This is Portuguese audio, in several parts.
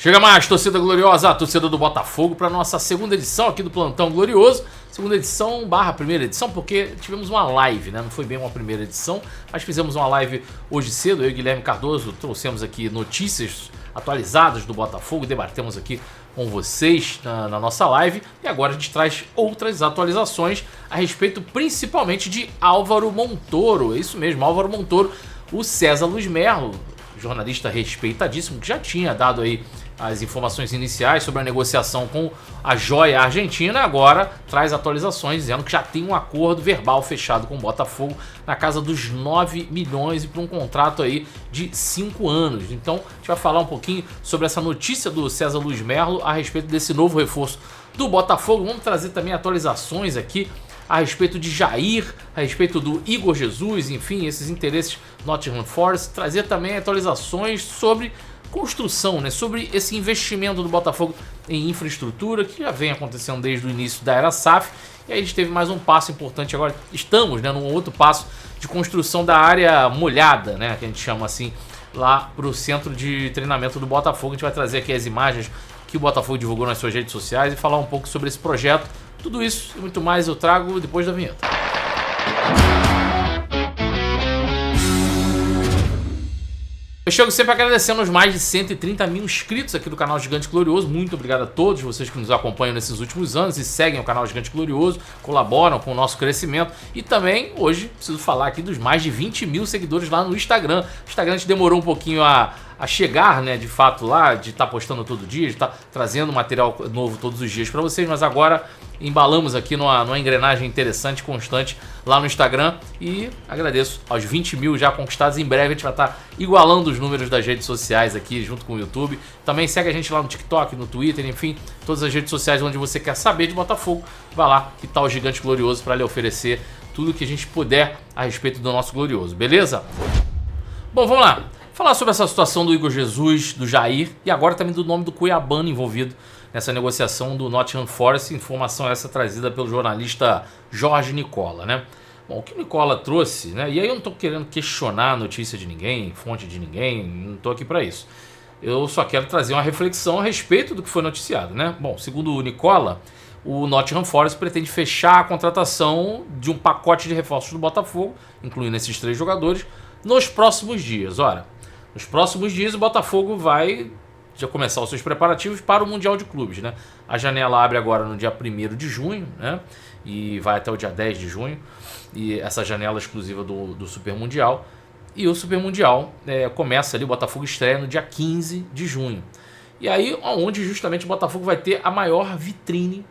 Chega mais, torcida gloriosa, torcida do Botafogo, para nossa segunda edição aqui do Plantão Glorioso. Segunda edição / primeira edição, porque tivemos uma live, né? Não foi bem uma primeira edição, mas fizemos uma live hoje cedo. Eu e Guilherme Cardoso trouxemos aqui notícias atualizadas do Botafogo, debatemos aqui com vocês na nossa live. E agora a gente traz outras atualizações a respeito principalmente de Álvaro Montoro. É isso mesmo, Álvaro Montoro, o César Luiz Merlo, jornalista respeitadíssimo, que já tinha dado aí as informações iniciais sobre a negociação com a joia argentina, agora traz atualizações dizendo que já tem um acordo verbal fechado com o Botafogo na casa dos 9 milhões e para um contrato aí de 5 anos. Então a gente vai falar um pouquinho sobre essa notícia do César Luiz Merlo a respeito desse novo reforço do Botafogo. Vamos trazer também atualizações aqui a respeito de Jair, a respeito do Igor Jesus, enfim, esses interesses Nottingham Forest, trazer também atualizações sobre construção, né, sobre esse investimento do Botafogo em infraestrutura que já vem acontecendo desde o início da era SAF, e aí a gente teve mais um passo importante agora, estamos, né, num outro passo de construção da área molhada, né, que a gente chama assim, lá para o centro de treinamento do Botafogo. A gente vai trazer aqui as imagens que o Botafogo divulgou nas suas redes sociais e falar um pouco sobre esse projeto. Tudo isso e muito mais eu trago depois da vinheta. Eu chego sempre agradecendo os mais de 130 mil inscritos aqui do canal Gigante Glorioso. Muito obrigado a todos vocês que nos acompanham nesses últimos anos e seguem o canal Gigante Glorioso, colaboram com o nosso crescimento. E também, hoje, preciso falar aqui dos mais de 20 mil seguidores lá no Instagram. O Instagram a gente demorou um pouquinho a chegar, né, de fato lá, de estar postando todo dia, de estar trazendo material novo todos os dias para vocês, mas agora embalamos aqui numa engrenagem interessante, constante lá no Instagram, e agradeço aos 20 mil já conquistados. Em breve a gente vai estar igualando os números das redes sociais aqui junto com o YouTube. Também segue a gente lá no TikTok, no Twitter, enfim, todas as redes sociais onde você quer saber de Botafogo. Vai lá, que tá o Gigante Glorioso para lhe oferecer tudo que a gente puder a respeito do nosso Glorioso, beleza? Bom, vamos lá. Falar sobre essa situação do Igor Jesus, do Jair e agora também do nome do Cuiabano envolvido nessa negociação do Nottingham Forest. Informação essa trazida pelo jornalista Jorge Nicola, né? Bom, o que o Nicola trouxe, né? E aí eu não tô querendo questionar a notícia de ninguém, fonte de ninguém, não tô aqui para isso. Eu só quero trazer uma reflexão a respeito do que foi noticiado, né? Bom, segundo o Nicola, o Nottingham Forest pretende fechar a contratação de um pacote de reforços do Botafogo, incluindo esses 3 jogadores, nos próximos dias. Ora, nos próximos dias o Botafogo vai já começar os seus preparativos para o Mundial de Clubes, né? A janela abre agora no dia 1º de junho, né? E vai até o dia 10 de junho. E essa janela exclusiva do Super Mundial. E o Super Mundial começa ali, o Botafogo estreia no dia 15 de junho. E aí, onde justamente o Botafogo vai ter a maior vitrine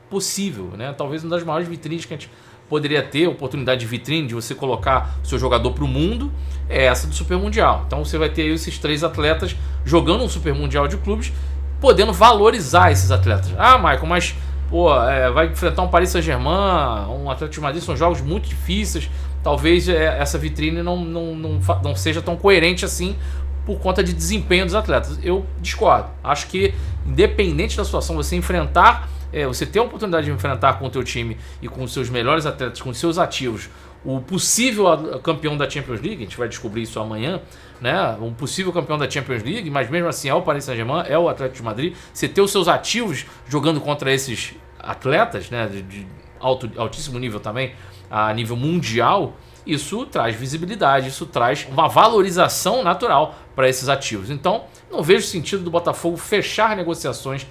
possível, né? Talvez uma das maiores vitrines que a gente poderia ter, oportunidade de vitrine, de você colocar o seu jogador para o mundo, é essa do Super Mundial. Então você vai ter aí esses 3 atletas jogando um Super Mundial de clubes, podendo valorizar esses atletas. Ah, Michael, mas pô, vai enfrentar um Paris Saint-Germain, um Atlético de Madrid, são jogos muito difíceis, talvez essa vitrine não seja tão coerente assim por conta de desempenho dos atletas. Eu discordo. Acho que, independente da situação, você enfrentar, você ter a oportunidade de enfrentar com o teu time e com os seus melhores atletas, com os seus ativos, o possível campeão da Champions League, a gente vai descobrir isso amanhã, né? Um possível campeão da Champions League, mas mesmo assim é o Paris Saint-Germain, é o Atlético de Madrid. Você ter os seus ativos jogando contra esses atletas, né, de altíssimo nível também, a nível mundial, isso traz visibilidade, isso traz uma valorização natural para esses ativos. Então, não vejo sentido do Botafogo fechar negociações,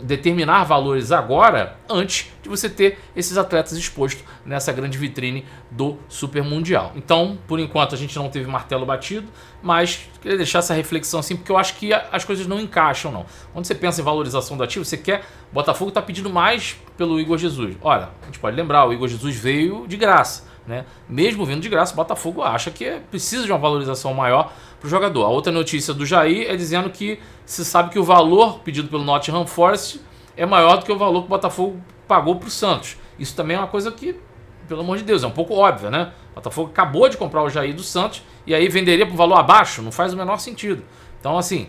determinar valores agora, antes de você ter esses atletas expostos nessa grande vitrine do Super Mundial. Então, por enquanto, a gente não teve martelo batido, mas queria deixar essa reflexão assim, porque eu acho que as coisas não encaixam, não. Quando você pensa em valorização do ativo, você quer... O Botafogo está pedindo mais pelo Igor Jesus. Olha, a gente pode lembrar, o Igor Jesus veio de graça, né? Mesmo vindo de graça, o Botafogo acha que precisa de uma valorização maior para o jogador. A outra notícia do Jair é dizendo que se sabe que o valor pedido pelo Nottingham Forest é maior do que o valor que o Botafogo pagou para o Santos. Isso também é uma coisa que, pelo amor de Deus, é um pouco óbvia, né? O Botafogo acabou de comprar o Jair do Santos e aí venderia por um valor abaixo, não faz o menor sentido. Então, assim,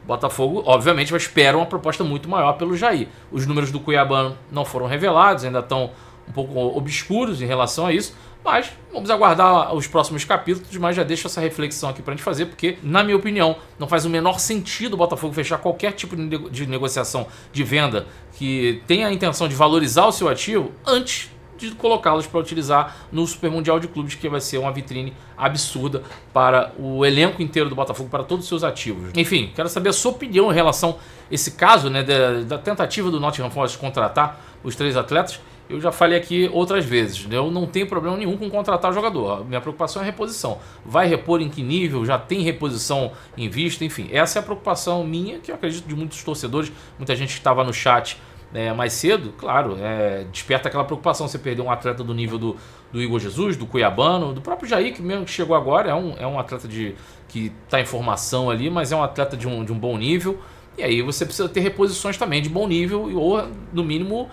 o Botafogo, obviamente, espera uma proposta muito maior pelo Jair. Os números do Cuiabano não foram revelados, ainda estão um pouco obscuros em relação a isso, mas vamos aguardar os próximos capítulos, mas já deixo essa reflexão aqui pra gente fazer, porque, na minha opinião, não faz o menor sentido o Botafogo fechar qualquer tipo de negociação de venda que tenha a intenção de valorizar o seu ativo antes de colocá-los para utilizar no Super Mundial de Clubes, que vai ser uma vitrine absurda para o elenco inteiro do Botafogo, para todos os seus ativos. Enfim, quero saber a sua opinião em relação a esse caso, né, da tentativa do Nottingham Forest contratar os 3 atletas. Eu já falei aqui outras vezes, eu não tenho problema nenhum com contratar o jogador. A minha preocupação é a reposição. Vai repor em que nível? Já tem reposição em vista? Enfim, essa é a preocupação minha, que eu acredito de muitos torcedores, muita gente que estava no chat mais cedo. Claro, desperta aquela preocupação você perder um atleta do nível do Igor Jesus, do Cuiabano, do próprio Jair, que mesmo que chegou agora, é um atleta que está em formação ali, mas é um atleta de um bom nível. E aí você precisa ter reposições também de bom nível, ou no mínimo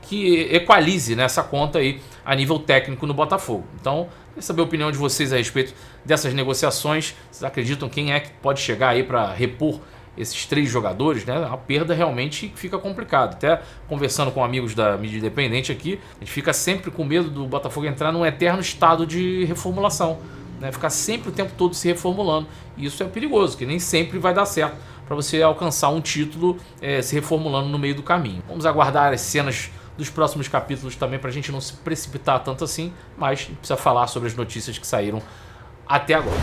que equalize essa conta aí a nível técnico no Botafogo. Então, queria saber a opinião de vocês a respeito dessas negociações. Vocês acreditam quem é que pode chegar aí para repor esses 3 jogadores, né? A perda realmente fica complicado. Até conversando com amigos da mídia independente aqui, a gente fica sempre com medo do Botafogo entrar num eterno estado de reformulação, né? Ficar sempre o tempo todo se reformulando. E isso é perigoso, que nem sempre vai dar certo para você alcançar um título se reformulando no meio do caminho. Vamos aguardar as cenas dos próximos capítulos também para a gente não se precipitar tanto assim, mas a gente precisa falar sobre as notícias que saíram até agora.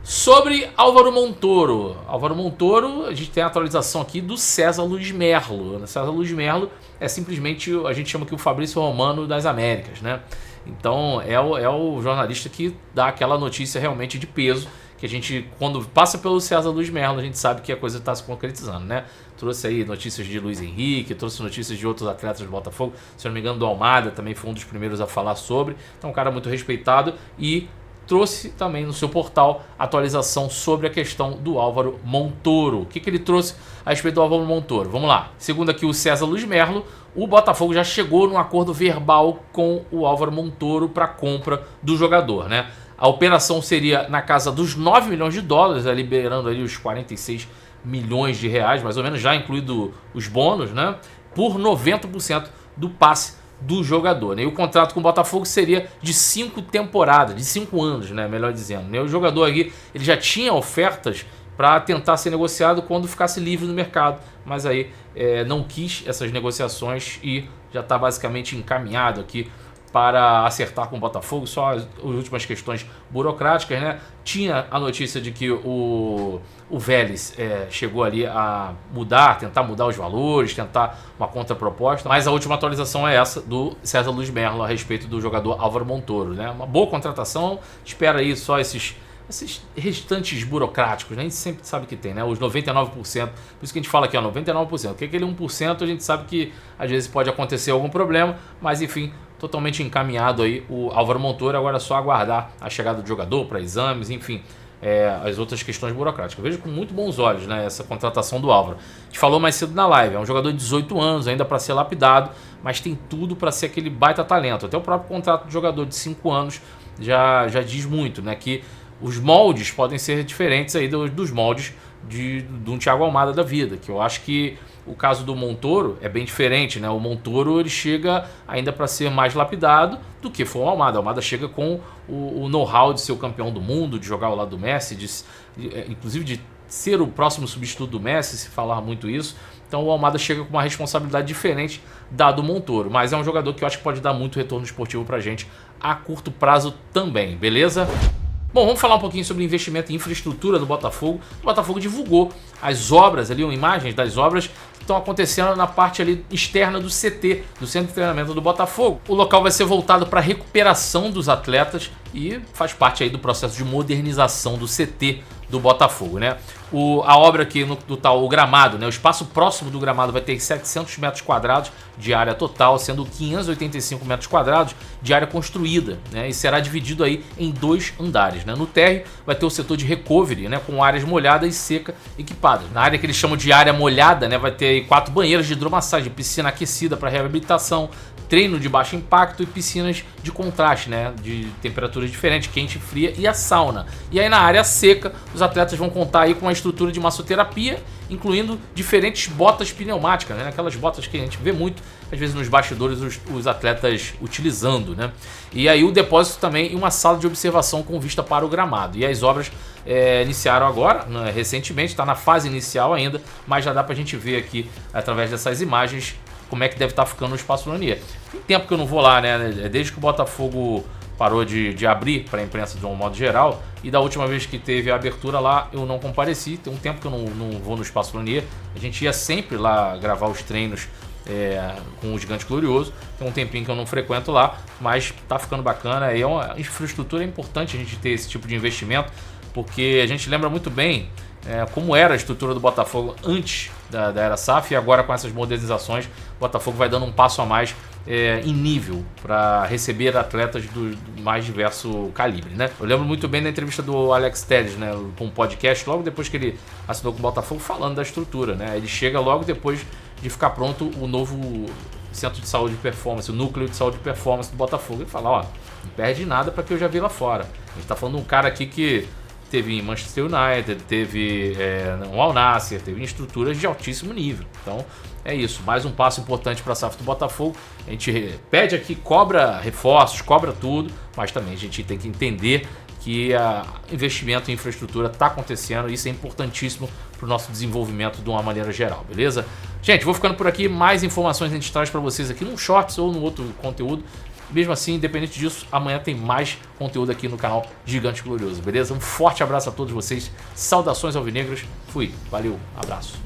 Sobre Álvaro Montoro. Álvaro Montoro, a gente tem a atualização aqui do César Luiz Merlo. César Luiz Merlo é simplesmente, a gente chama aqui o Fabrício Romano das Américas, né? Então é o jornalista que dá aquela notícia realmente de peso, que a gente, quando passa pelo César Luiz Merlo, a gente sabe que a coisa está se concretizando, né? Trouxe aí notícias de Luiz Henrique, trouxe notícias de outros atletas do Botafogo, se não me engano do Almada também foi um dos primeiros a falar sobre. Então um cara muito respeitado, e trouxe também no seu portal atualização sobre a questão do Álvaro Montoro. O que ele trouxe a respeito do Álvaro Montoro? Vamos lá. Segundo aqui o César Luiz Merlo, o Botafogo já chegou num acordo verbal com o Álvaro Montoro para compra do jogador, né? A operação seria na casa dos 9 milhões de dólares, liberando ali os 46 milhões de reais, mais ou menos, já incluído os bônus, né? Por 90% do passe do jogador, né? E o contrato com o Botafogo seria de 5 temporadas, de 5 anos, né? Melhor dizendo, né? O jogador aqui, ele já tinha ofertas para tentar ser negociado quando ficasse livre no mercado, mas aí não quis essas negociações e já está basicamente encaminhado aqui para acertar com o Botafogo, só as últimas questões burocráticas, né? Tinha a notícia de que o Vélez chegou ali a tentar mudar os valores, tentar uma contraproposta, mas a última atualização é essa do César Luiz Merlo a respeito do jogador Álvaro Montoro, né? Uma boa contratação, espera aí só esses restantes burocráticos, né? A gente sempre sabe que tem, né? Os 99%, por isso que a gente fala aqui, ó, 99%, que aquele 1% a gente sabe que às vezes pode acontecer algum problema, mas enfim, totalmente encaminhado aí o Álvaro Montoro. Agora é só aguardar a chegada do jogador para exames, enfim, as outras questões burocráticas. Eu vejo com muito bons olhos, né, essa contratação do Álvaro. A gente falou mais cedo na live, é um jogador de 18 anos, ainda para ser lapidado, mas tem tudo para ser aquele baita talento. Até o próprio contrato de jogador de 5 anos já diz muito, né, que os moldes podem ser diferentes aí dos moldes de um Thiago Almada da vida, que eu acho que o caso do Montoro é bem diferente, né? O Montoro, ele chega ainda para ser mais lapidado do que foi o Almada. O Almada chega com o know-how de ser o campeão do mundo, de jogar ao lado do Messi, inclusive de ser o próximo substituto do Messi, se falar muito isso. Então o Almada chega com uma responsabilidade diferente da do Montoro, mas é um jogador que eu acho que pode dar muito retorno esportivo pra gente a curto prazo também, beleza? Bom, vamos falar um pouquinho sobre investimento em infraestrutura do Botafogo. O Botafogo divulgou as obras ali, imagens das obras que estão acontecendo na parte ali externa do CT, do Centro de Treinamento do Botafogo. O local vai ser voltado para a recuperação dos atletas e faz parte aí do processo de modernização do CT do Botafogo, né? A obra aqui o gramado, né? O espaço próximo do gramado vai ter 700 metros quadrados de área total, sendo 585 metros quadrados de área construída, né? E será dividido aí em 2 andares, né? No térreo vai ter o setor de recovery, né? Com áreas molhadas e seca equipadas. Na área que eles chamam de área molhada, né? Vai ter aí 4 banheiros de hidromassagem, piscina aquecida para reabilitação, treino de baixo impacto e piscinas de contraste, né, de temperaturas diferentes, quente e fria, e a sauna. E aí na área seca, os atletas vão contar aí com uma estrutura de massoterapia, incluindo diferentes botas pneumáticas, né, aquelas botas que a gente vê muito, às vezes nos bastidores, os atletas utilizando, né. E aí o depósito também e uma sala de observação com vista para o gramado. E as obras iniciaram agora, né, recentemente, está na fase inicial ainda, mas já dá pra gente ver aqui, através dessas imagens, como é que deve estar ficando o Espaço Lanier. Tem tempo que eu não vou lá, né? Desde que o Botafogo parou de abrir para a imprensa de um modo geral, e da última vez que teve a abertura lá, eu não compareci. Tem um tempo que eu não vou no Espaço Lanier. A gente ia sempre lá gravar os treinos com o Gigante Glorioso. Tem um tempinho que eu não frequento lá, mas tá ficando bacana. E é uma infraestrutura importante a gente ter esse tipo de investimento, porque a gente lembra muito bem como era a estrutura do Botafogo antes da era SAF, e agora com essas modernizações, o Botafogo vai dando um passo a mais em nível para receber atletas do mais diverso calibre, né? Eu lembro muito bem da entrevista do Alex Telles, né, com um podcast, logo depois que ele assinou com o Botafogo, falando da estrutura, né? Ele chega logo depois de ficar pronto o novo Centro de Saúde e Performance, o Núcleo de Saúde e Performance do Botafogo. Ele fala, ó, não perde nada para que eu já vi lá fora. A gente tá falando de um cara aqui que teve em Manchester United, teve no Al Nassr, teve em estruturas de altíssimo nível. Então é isso, mais um passo importante para a SAF do Botafogo. A gente pede aqui, cobra reforços, cobra tudo, mas também a gente tem que entender que investimento em infraestrutura está acontecendo, e isso é importantíssimo para o nosso desenvolvimento de uma maneira geral, beleza? Gente, vou ficando por aqui, mais informações a gente traz para vocês aqui num Shorts ou no outro conteúdo. Mesmo assim, independente disso, amanhã tem mais conteúdo aqui no canal Gigante Glorioso, beleza? Um forte abraço a todos vocês, saudações alvinegras, fui, valeu, abraço.